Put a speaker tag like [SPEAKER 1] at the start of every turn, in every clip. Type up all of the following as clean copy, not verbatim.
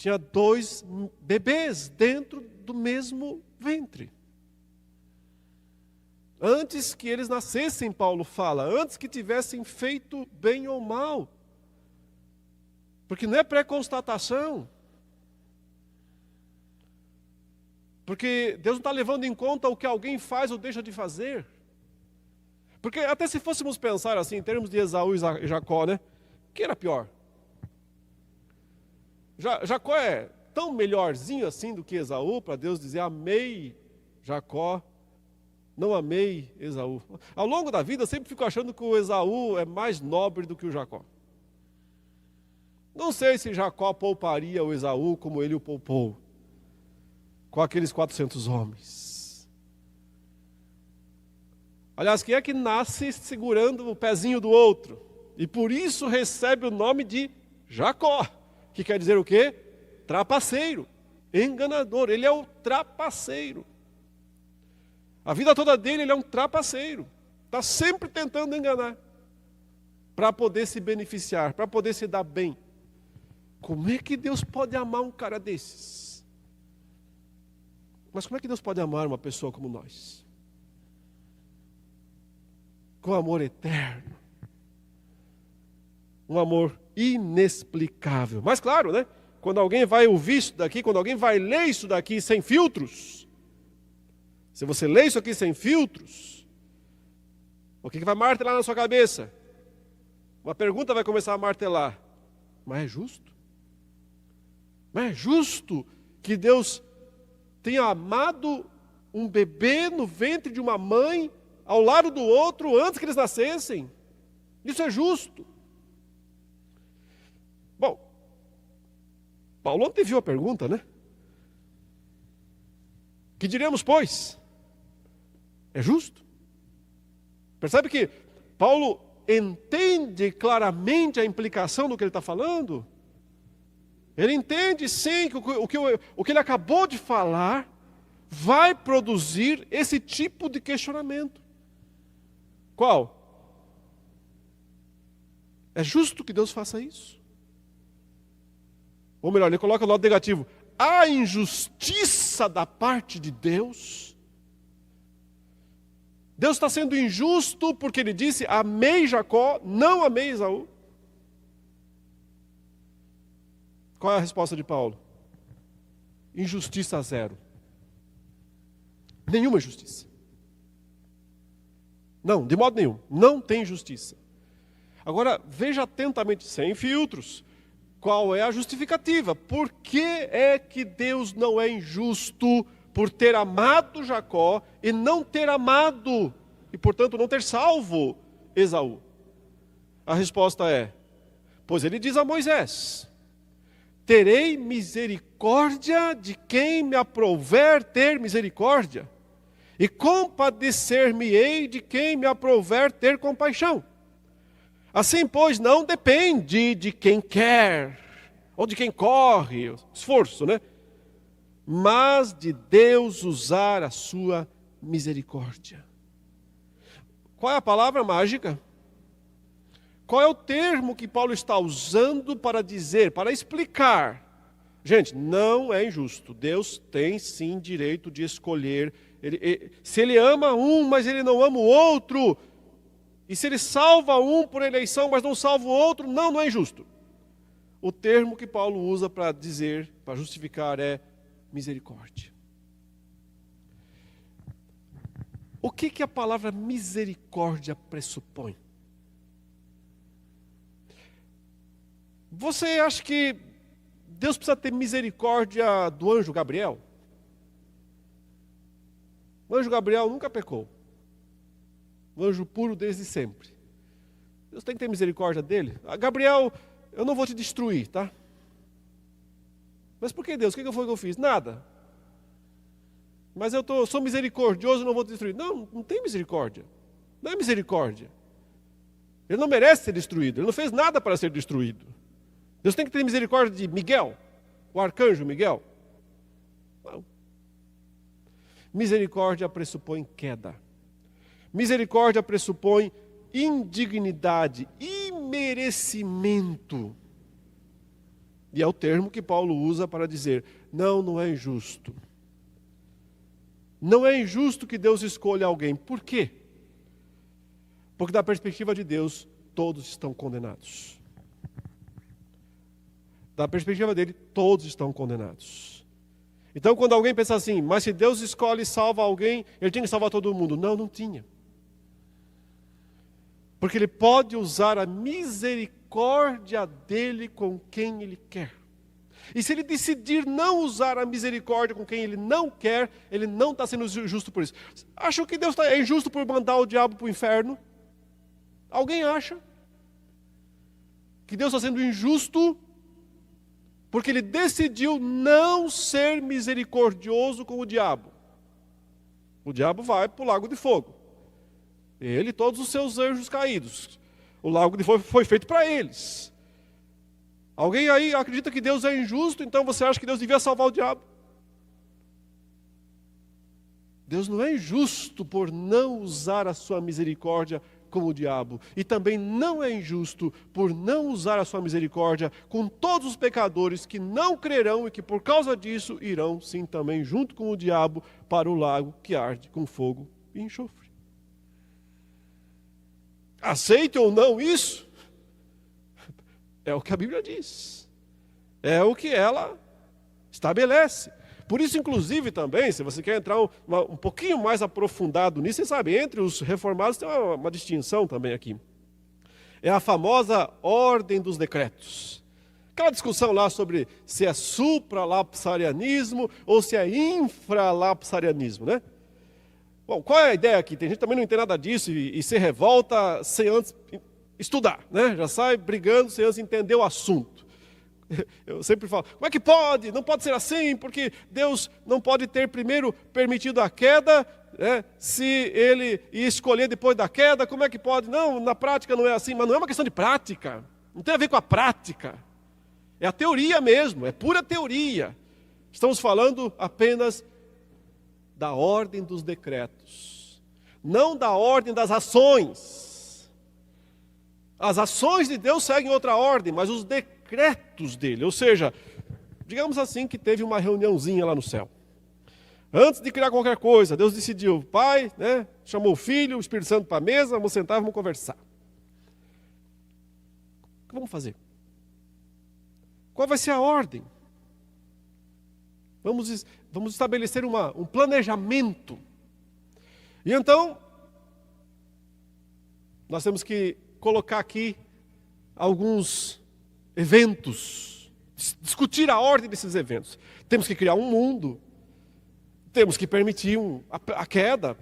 [SPEAKER 1] tinha 2 bebês dentro do mesmo ventre. Antes que eles nascessem, Paulo fala, antes que tivessem feito bem ou mal. Porque não é pré-constatação. Porque Deus não está levando em conta o que alguém faz ou deixa de fazer. Porque até se fôssemos pensar assim, em termos de Esaú e Jacó, né? Quem era pior? Jacó é tão melhorzinho assim do que Esaú, para Deus dizer, amei Jacó, não amei Esaú. Ao longo da vida eu sempre fico achando que o Esaú é mais nobre do que o Jacó. Não sei se Jacó pouparia o Esaú como ele o poupou, com aqueles 400 homens. Aliás, quem é que nasce segurando o pezinho do outro? E por isso recebe o nome de Jacó, que quer dizer o quê? Trapaceiro, enganador. Ele é o trapaceiro. A vida toda dele ele é um trapaceiro. Está sempre tentando enganar, para poder se beneficiar, para poder se dar bem. Como é que Deus pode amar um cara desses? Mas como é que Deus pode amar uma pessoa como nós? Com amor eterno. Um amor inexplicável. Mas claro, né? Quando alguém vai ouvir isso daqui, quando alguém vai ler isso daqui sem filtros, se você lê isso aqui sem filtros, o que vai martelar na sua cabeça? Uma pergunta vai começar a martelar. Mas é justo? Mas é justo que Deus tenha amado um bebê no ventre de uma mãe, ao lado do outro, antes que eles nascessem? Isso é justo? Bom, Paulo anteviu a pergunta, né? Que diremos, pois? É justo? Percebe que Paulo entende claramente a implicação do que ele está falando? Ele entende sim que o que ele acabou de falar vai produzir esse tipo de questionamento. Qual? É justo que Deus faça isso? Ou melhor, ele coloca no lado negativo. A injustiça da parte de Deus. Deus está sendo injusto porque ele disse, amei Jacó, não amei Esaú. Qual é a resposta de Paulo? Injustiça zero. Nenhuma justiça. Não, de modo nenhum. Não tem justiça. Agora, veja atentamente, sem filtros, qual é a justificativa. Por que é que Deus não é injusto por ter amado Jacó e não ter amado, e portanto não ter salvo Esaú? A resposta é, pois ele diz a Moisés, terei misericórdia de quem me aprouver ter misericórdia, e compadecer-me-ei de quem me aprouver ter compaixão. Assim, pois, não depende de quem quer, ou de quem corre, esforço, né? Mas de Deus usar a sua misericórdia. Qual é a palavra mágica? Qual é o termo que Paulo está usando para dizer, para explicar? Gente, não é injusto. Deus tem sim direito de escolher. Se ele ama um, mas ele não ama o outro, e se ele salva um por eleição, mas não salva o outro, não é injusto. O termo que Paulo usa para dizer, para justificar é misericórdia. O que a palavra misericórdia pressupõe? Você acha que Deus precisa ter misericórdia do anjo Gabriel? O anjo Gabriel nunca pecou. O anjo puro desde sempre. Deus tem que ter misericórdia dele. Gabriel, eu não vou te destruir, tá? Mas por que Deus? O que foi que eu fiz? Nada. Mas eu sou misericordioso e não vou te destruir. Não tem misericórdia. Não é misericórdia. Ele não merece ser destruído. Ele não fez nada para ser destruído. Deus tem que ter misericórdia de Miguel, o arcanjo Miguel. Não. Misericórdia pressupõe queda. Misericórdia pressupõe indignidade, imerecimento. E é o termo que Paulo usa para dizer, não é injusto. Não é injusto que Deus escolha alguém. Por quê? Porque da perspectiva de Deus, todos estão condenados. Da perspectiva dele, todos estão condenados. Então, quando alguém pensa assim, mas se Deus escolhe e salva alguém, ele tinha que salvar todo mundo. Não tinha. Porque ele pode usar a misericórdia dele com quem ele quer. E se ele decidir não usar a misericórdia com quem ele não quer, ele não está sendo justo por isso. Acham que Deus é injusto por mandar o diabo para o inferno? Alguém acha que Deus está sendo injusto porque ele decidiu não ser misericordioso com o diabo? O diabo vai para o lago de fogo. Ele e todos os seus anjos caídos. O lago de fogo foi feito para eles. Alguém aí acredita que Deus é injusto, então você acha que Deus devia salvar o diabo? Deus não é injusto por não usar a sua misericórdia com o diabo. E também não é injusto por não usar a sua misericórdia com todos os pecadores que não crerão e que por causa disso irão sim também junto com o diabo para o lago que arde com fogo e enxofre. Aceite ou não isso? É o que a Bíblia diz. É o que ela estabelece. Por isso, inclusive, também, se você quer entrar um pouquinho mais aprofundado nisso, você sabe, entre os reformados tem uma distinção também aqui. É a famosa ordem dos decretos. Aquela discussão lá sobre se é supralapsarianismo ou se é infralapsarianismo, né? Bom, qual é a ideia aqui? Tem gente que também não entende nada disso e se revolta sem antes estudar, né? Já sai brigando sem antes entender o assunto. Eu sempre falo, como é que pode? Não pode ser assim, porque Deus não pode ter primeiro permitido a queda, né? Se ele escolher depois da queda, como é que pode? Não, na prática não é assim, mas não é uma questão de prática, não tem a ver com a prática, é a teoria mesmo, é pura teoria. Estamos falando apenas da ordem dos decretos, não da ordem das ações. As ações de Deus seguem outra ordem, mas os decretos dele, ou seja, digamos assim que teve uma reuniãozinha lá no céu. Antes de criar qualquer coisa, Deus decidiu, Pai, né, chamou o Filho, o Espírito Santo para a mesa, vamos sentar, vamos conversar. O que vamos fazer? Qual vai ser a ordem? Vamos estabelecer um planejamento. E então, nós temos que colocar aqui alguns eventos, discutir a ordem desses eventos. Temos que criar um mundo, temos que permitir a queda.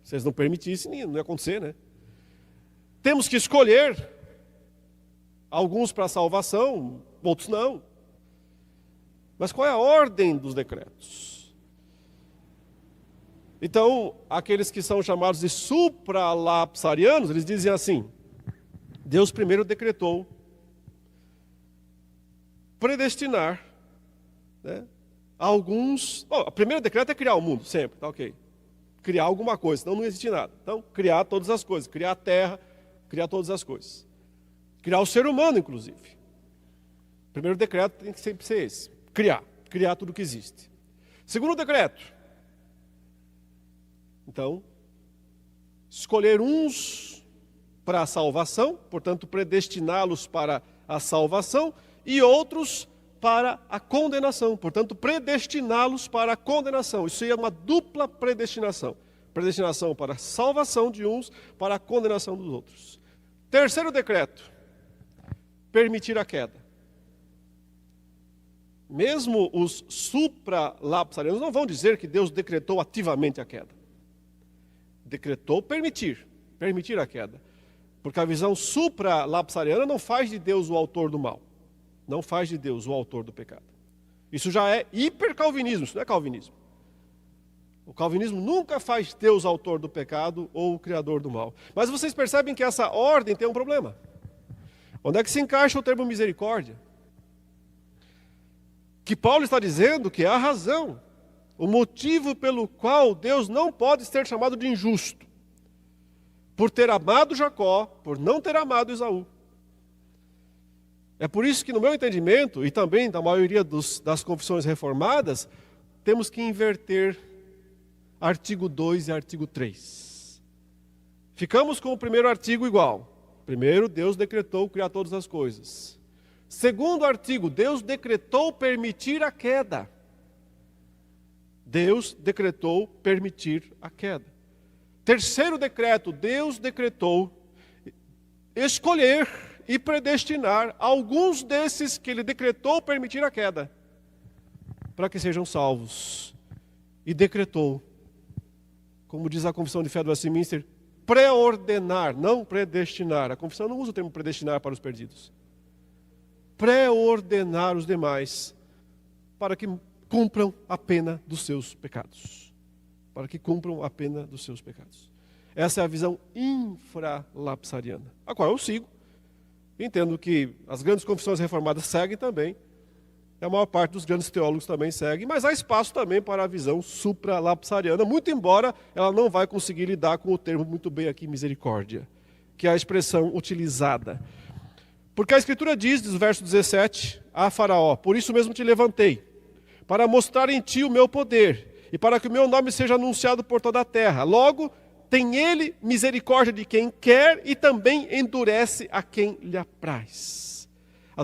[SPEAKER 1] Se eles não permitissem, não ia acontecer, né? Temos que escolher alguns para a salvação, outros não. Mas qual é a ordem dos decretos? Então, aqueles que são chamados de supralapsarianos, eles dizem assim, Deus primeiro decretou predestinar, né, alguns... Bom, o primeiro decreto é criar o mundo, sempre, tá ok. Criar alguma coisa, senão não existe nada. Então, criar todas as coisas, criar a terra, criar todas as coisas. Criar o ser humano, inclusive. O primeiro decreto tem que sempre ser esse. Criar tudo que existe. Segundo decreto. Então, escolher uns para a salvação, portanto, predestiná-los para a salvação, e outros para a condenação, portanto, predestiná-los para a condenação. Isso é uma dupla predestinação. Predestinação para a salvação de uns, para a condenação dos outros. Terceiro decreto, permitir a queda. Mesmo os supralapsarianos não vão dizer que Deus decretou ativamente a queda. Decretou permitir a queda. Porque a visão supralapsariana não faz de Deus o autor do mal. Não faz de Deus o autor do pecado. Isso já é hipercalvinismo, isso não é calvinismo. O calvinismo nunca faz Deus autor do pecado ou o criador do mal. Mas vocês percebem que essa ordem tem um problema. Onde é que se encaixa o termo misericórdia? Que Paulo está dizendo que é a razão, o motivo pelo qual Deus não pode ser chamado de injusto. Por ter amado Jacó, por não ter amado Esaú. É por isso que, no meu entendimento, e também da maioria das confissões reformadas, temos que inverter artigo 2 e artigo 3. Ficamos com o primeiro artigo igual. Primeiro, Deus decretou criar todas as coisas. Segundo artigo, Deus decretou permitir a queda. Deus decretou permitir a queda. Terceiro decreto, Deus decretou escolher e predestinar alguns desses que Ele decretou permitir a queda, para que sejam salvos. E decretou, como diz a Confissão de Fé do Westminster, preordenar, não predestinar. A Confissão não usa o termo predestinar para os perdidos. Preordenar os demais para que cumpram a pena dos seus pecados. Para que cumpram a pena dos seus pecados. Essa é a visão infralapsariana, a qual eu sigo. Entendo que as grandes confissões reformadas seguem também. A maior parte dos grandes teólogos também segue, mas há espaço também para a visão supralapsariana, muito embora ela não vai conseguir lidar com o termo muito bem aqui, misericórdia, que é a expressão utilizada. Porque a Escritura diz, no verso 17, a Faraó, por isso mesmo te levantei, para mostrar em ti o meu poder, e para que o meu nome seja anunciado por toda a terra. Logo, tem ele misericórdia de quem quer, e também endurece a quem lhe apraz.